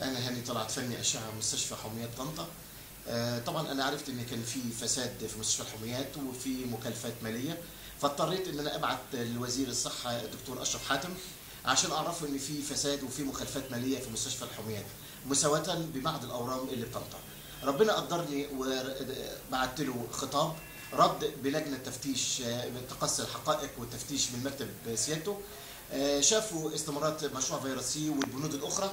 أنا هاني طلعت فني أشعة مستشفى حميات طنطا. طبعا أنا عرفت إن كان في فساد في مستشفى الحميات وفي مكالفات مالية، فاضطريت إن أنا أبعت لوزير الصحة الدكتور أشرف حاتم عشان أعرفه إن في فساد وفي مخالفات مالية في مستشفى الحميات مساواة ببعض الأورام اللي بطنطا. ربنا قدرني وبعت له خطاب رد بلجنة تفتيش تقصي الحقائق والتفتيش من مكتب سيادته. شافوا استمارات مشروع فيروس سي والبنود الاخرى،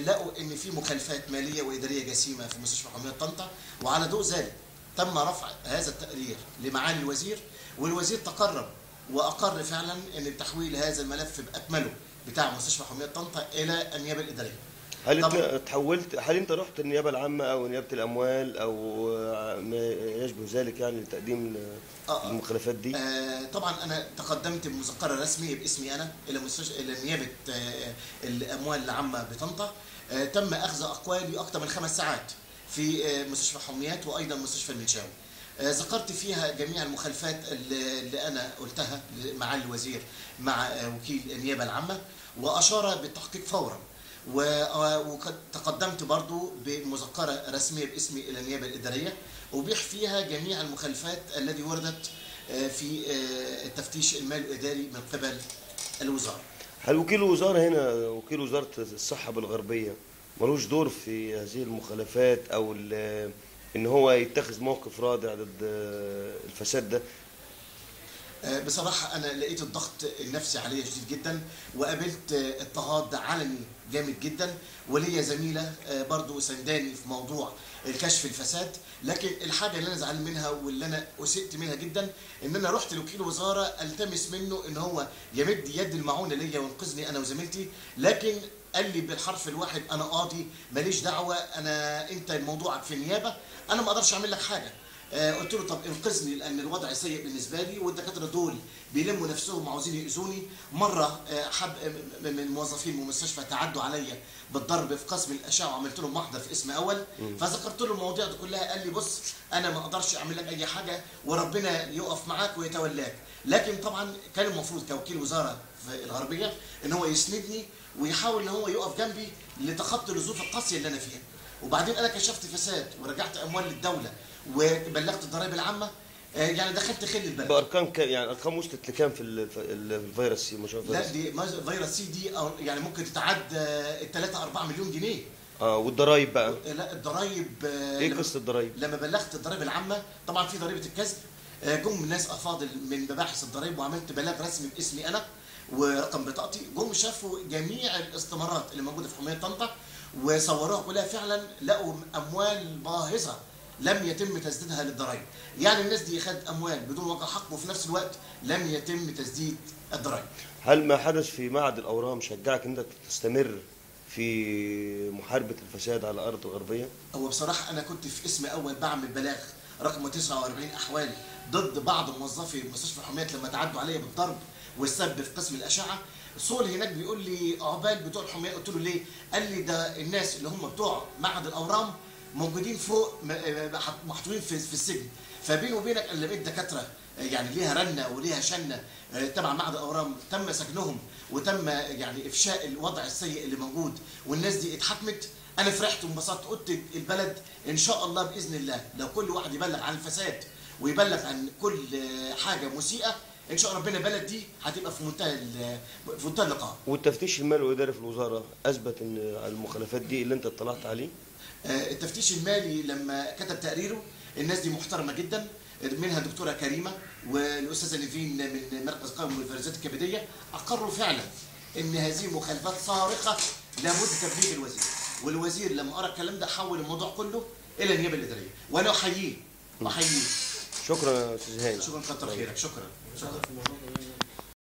لقوا ان في مخالفات ماليه واداريه جسيمه في مستشفى حميات طنطا، وعلى ضوء ذلك تم رفع هذا التقرير لمعالي الوزير، والوزير تقرب واقر فعلا ان تحويل هذا الملف باكمله بتاع مستشفى حميات طنطا الى النيابه الاداريه. هل انت تحولت، هل انت رحت النيابه العامه او نيابه الاموال او ما يشبه ذلك يعني لتقديم المخالفات دي؟ طبعا انا تقدمت بمذكره رسميه باسمي انا الى نيابه الاموال العامه بطنطا. تم اخذ اقوالي اكثر من 5 ساعات في مستشفى حميات وايضا مستشفى المنشاوي. ذكرت فيها جميع المخالفات اللي انا قلتها معالي الوزير مع وكيل النيابه العامه، واشار بالتحقيق فورا. وقد تقدمت برضو بمذكرة رسمية باسمي إلى النيابة الإدارية أبيح فيها جميع المخالفات التي وردت في التفتيش المالي الإداري من قبل الوزارة. هل وكيل الوزارة هنا، وكيل وزارة الصحة بالغربية، ملوش دور في هذه المخالفات أو إن هو يتخذ موقف رادع ضد الفساد ده؟ بصراحة أنا لقيت الضغط النفسي عليا شديد جدا، وقابلت اضطهاد علني جامد جدا، وليا زميلة برضو سنداني في موضوع الكشف الفساد. لكن الحاجة اللي أنا زعلان منها واللي أنا أسئت منها جدا إن أنا رحت لوكيل وزارة ألتمس منه إن هو يمد يد المعونة ليا وينقذني أنا وزميلتي، لكن قال لي بالحرف الواحد أنا قاضي ماليش دعوة، أنت موضوعك في النيابة، أنا ما أقدرش أعمل لك حاجة. قلت له طب انقذني لان الوضع سيء بالنسبه لي، والدكاتره دول بيلموا نفسهم عاوزين يؤذوني. مره حب من الموظفين من المستشفى تعدوا عليا بالضرب في قسم الاشعه وعملت لهم محضر في اسم اول. فذكرت له المواضيع دي كلها، قال لي بص انا ما اقدرش اعمل لك اي حاجه وربنا يقف معاك ويتولاك. لكن طبعا كان المفروض كوكيل وزاره في الغربيه ان هو يسندني ويحاول ان هو يقف جنبي لتخطي الظروف القاسيه اللي انا فيها. وبعدين انا كشفت فساد ورجعت اموال للدوله وبلغت الضرائب العامه، يعني دخلت خل البلد. بارقام يعني ارقام وصلت لكام في الفيروس سي؟ مش عارف. لا دي فيروس سي دي يعني ممكن تتعدى 3-4 مليون جنيه. والضرايب بقى؟ لا الضرايب ايه قصه الضرايب؟ لما بلغت الضرائب العامه طبعا في ضريبه الكسب، جم ناس افاضل من مباحث الضرائب وعملت بلاغ رسمي باسمي انا ورقم بطاقتي، جم شافوا جميع الاستمارات اللي موجوده في حميات طنطا وصوروها كلها، فعلا لقوا اموال باهظه لم يتم تسديدها للضرائب. يعني الناس دي خدت اموال بدون وجه حق وفي نفس الوقت لم يتم تسديد الضرائب. هل ما حدث في معهد الاورام شجعك انك تستمر في محاربه الفساد على ارض الغربيه؟ هو بصراحه انا كنت في اسم اول بعمل بلاغ رقم 49 احوال ضد بعض موظفي مستشفى حميات لما تعدوا عليا بالضرب والسب في قسم الاشعه. صول هناك بيقول لي عقبال بتوع الحميات، قلت له ليه؟ قال لي ده الناس اللي هم بتوع معهد الاورام موجودين فوق محطوطين في السجن، فبيني وبينك اللي بقيت دكاتره يعني ليها رنه وليها شنه تبع معهد الاورام تم سجنهم وتم يعني افشاء الوضع السيء اللي موجود والناس دي اتحكمت. انا فرحت وانبسطت، قلت البلد ان شاء الله باذن الله لو كل واحد يبلغ عن الفساد ويبلغ عن كل حاجه مسيئه ان شاء الله ربنا البلد دي هتبقى في منتهى اللقاء. والتفتيش المالي والاداري في الوزاره اثبت ان المخالفات دي اللي انت اطلعت عليه؟ التفتيش المالي لما كتب تقريره الناس دي محترمه جدا، منها الدكتوره كريمه والاستاذه نيفين من مركز قومي للفيروسات الكبديه، اقروا فعلا ان هذه مخالفات صارخه لابد تبليغ الوزير، والوزير لما قرا الكلام ده حول الموضوع كله الى النيابه الاداريه، وانا احييه. شكرا يا استاذ هاني. شكرا كتر خيرك. شكرا.